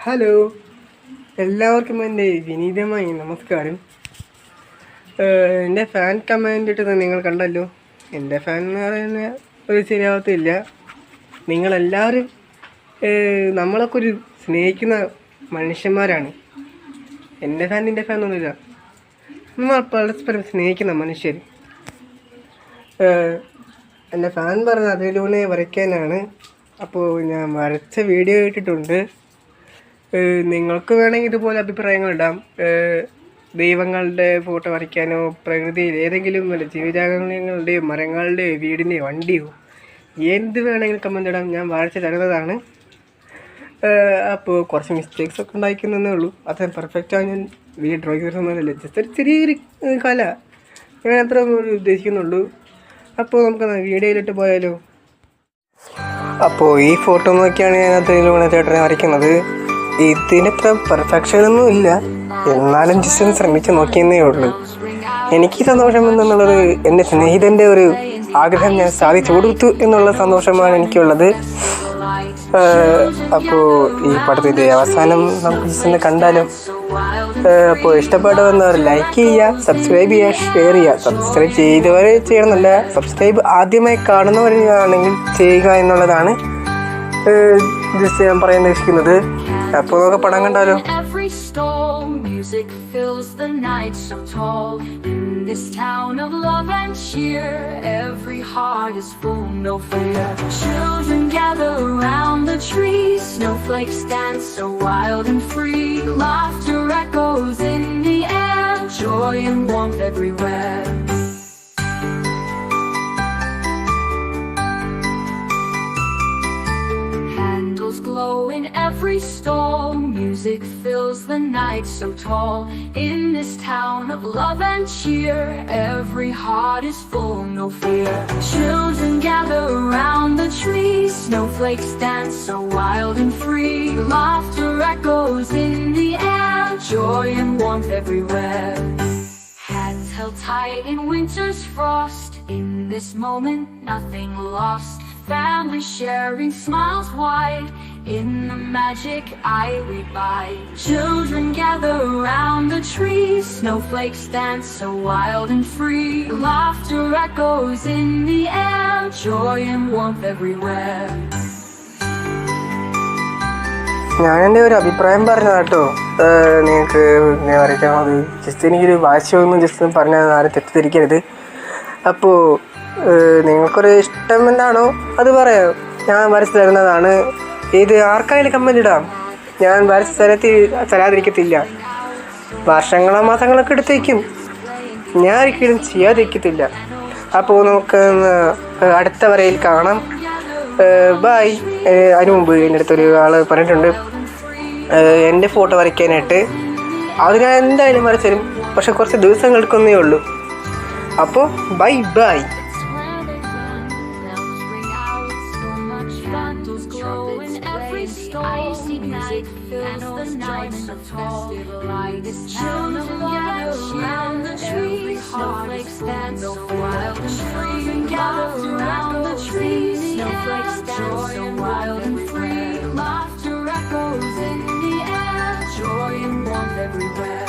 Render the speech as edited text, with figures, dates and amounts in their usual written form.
Hello, എല്ലാവർക്കും എൻ്റെ വിനീതമായ നമസ്കാരം. എൻ്റെ ഫാൻ കമൻ്റ് ഇട്ടത് നിങ്ങൾ കണ്ടല്ലോ. എൻ്റെ ഫാൻ എന്ന് പറയുന്ന ഒരു ശരിയാവത്തില്ല. നിങ്ങളെല്ലാവരും നമ്മളൊക്കെ ഒരു സ്നേഹിക്കുന്ന മനുഷ്യന്മാരാണ്. എൻ്റെ ഫാൻ നിൻ്റെ ഫാൻ ഒന്നുമില്ല, നമ്മൾ പരസ്പരം സ്നേഹിക്കുന്ന മനുഷ്യർ. എൻ്റെ ഫാൻ പറഞ്ഞത് അതിലൂടെ വരയ്ക്കാനാണ്. അപ്പോൾ ഞാൻ വരച്ച വീഡിയോ ഇട്ടിട്ടുണ്ട്. നിങ്ങൾക്ക് വേണമെങ്കിൽ ഇതുപോലെ അഭിപ്രായങ്ങൾ ഇടാം. ദൈവങ്ങളുടെ ഫോട്ടോ വരയ്ക്കാനോ പ്രകൃതിയിൽ ഏതെങ്കിലും ജീവജാലങ്ങളുടെയോ മരങ്ങളുടെയോ വീടിൻ്റെയോ വണ്ടിയോ എന്ത് വേണമെങ്കിലും കമൻ്റ് ഇടാം, ഞാൻ വരച്ച് തരുന്നതാണ്. അപ്പോൾ കുറച്ച് മിസ്റ്റേക്സ് ഒക്കെ ഉണ്ടായിരിക്കുന്നതേ ഉള്ളൂ. അത് പെർഫെക്റ്റാണ്. ഞാൻ വീഡിയോ ഡ്രോയിങ് തരുന്നതല്ല, ജസ്റ്റ് ഒരു ചെറിയൊരു കല, ഞാൻ അത്ര ഉദ്ദേശിക്കുന്നുള്ളൂ. അപ്പോൾ നമുക്ക് വീഡിയോയിലിട്ട് പോയാലോ. അപ്പോൾ ഈ ഫോട്ടോ നോക്കിയാണ് ഞാൻ അതിലൂടെ ചേട്ടനെ വരയ്ക്കുന്നത്. ഇതിനത്ര പെർഫെക്ഷനൊന്നും ഇല്ല, എന്നാലും ജസ്റ്റ് ഒന്ന് ശ്രമിച്ച് നോക്കിയെന്നേ ഉള്ളൂ. എനിക്ക് സന്തോഷം എന്നുള്ളത് എൻ്റെ സ്നേഹിതൻ്റെ ഒരു ആഗ്രഹം ഞാൻ സാധിച്ചു കൊടുത്തു എന്നുള്ള സന്തോഷമാണ് എനിക്കുള്ളത്. അപ്പോൾ ഈ പടത്തിൻ്റെ അവസാനം നമുക്ക് ജസ്റ്റ് ഒന്ന് കണ്ടാലോ. അപ്പോൾ ഇഷ്ടപ്പെടുന്നവർ ലൈക്ക് ചെയ്യുക, സബ്സ്ക്രൈബ് ചെയ്യുക, ഷെയർ ചെയ്യുക. സബ്സ്ക്രൈബ് ചെയ്തവരെ ചെയ്യണമെന്നല്ല, സബ്സ്ക്രൈബ് ആദ്യമായി കാണുന്നവരാണെങ്കിൽ ചെയ്യുക എന്നുള്ളതാണ് ജസ്റ്റ് ഞാൻ പറയാൻ ഉദ്ദേശിക്കുന്നത്. അപ്പോൾ നമുക്ക് പടം കണ്ടാലോ. Music fills the night so tall. In this town of love and cheer, every heart is full, no fear. Children gather around the trees, snowflakes dance so wild and free. Laughter echoes in the air, joy and warmth everywhere. Candles glow in every stall, music fills the night so tall. In this town of love and cheer, every heart is full, no fear. Children gather around the trees, snowflakes dance so wild and free. Laughter echoes in the air, joy and warmth everywhere. Hands held tight in winter's frost, in this moment nothing lost. Family sharing smiles wide, in the magic I read by. Children gather around the trees, snowflakes dance so wild and free. Laughter echoes in the air, joy and warmth everywhere. ഞാൻ എൻ്റെ ഒരു അഭിപ്രായം പറഞ്ഞതാണ് കേട്ടോ. നിങ്ങൾക്ക് ഞാൻ വരയ്ക്കണത് just എനിക്കൊരു വാശിയൊന്നും just പറഞ്ഞാൽ ആരും തെറ്റിദ്ധരിക്കരുത്. അപ്പോൾ നിങ്ങൾക്കൊരു ഇഷ്ടം എന്താണോ അത് പറയാം, ഞാൻ വരച്ച് തരുന്നതാണ്. ഇത് ആർക്കായാലും കമൻ്റ് ഇടാം, ഞാൻ വരച്ച് തരാതിരിക്കത്തില്ല. വർഷങ്ങളോ മാസങ്ങളൊക്കെ എടുത്തേക്കും, ഞാൻ ഒരിക്കലും ചെയ്യാതിരിക്കത്തില്ല. അപ്പോൾ നമുക്ക് അടുത്ത വരയിൽ കാണാം. ബായ്. അതിന് മുമ്പ് എൻ്റെ അടുത്തൊരു ആൾ പറഞ്ഞിട്ടുണ്ട് എൻ്റെ ഫോട്ടോ വരയ്ക്കാനായിട്ട്. അത് ഞാൻ എന്തായാലും വരച്ചു തരും, പക്ഷെ കുറച്ച് ദിവസങ്ങൾ എടുക്കുന്നേ ഉള്ളൂ. അപ്പോൾ bye bye. Icy night fills the night so tall. This town of love around the trees, snowflakes dance so wild and free. Gather around the trees, snowflakes dance so wild and free. Laughter echoes in the air, joy and warmth everywhere.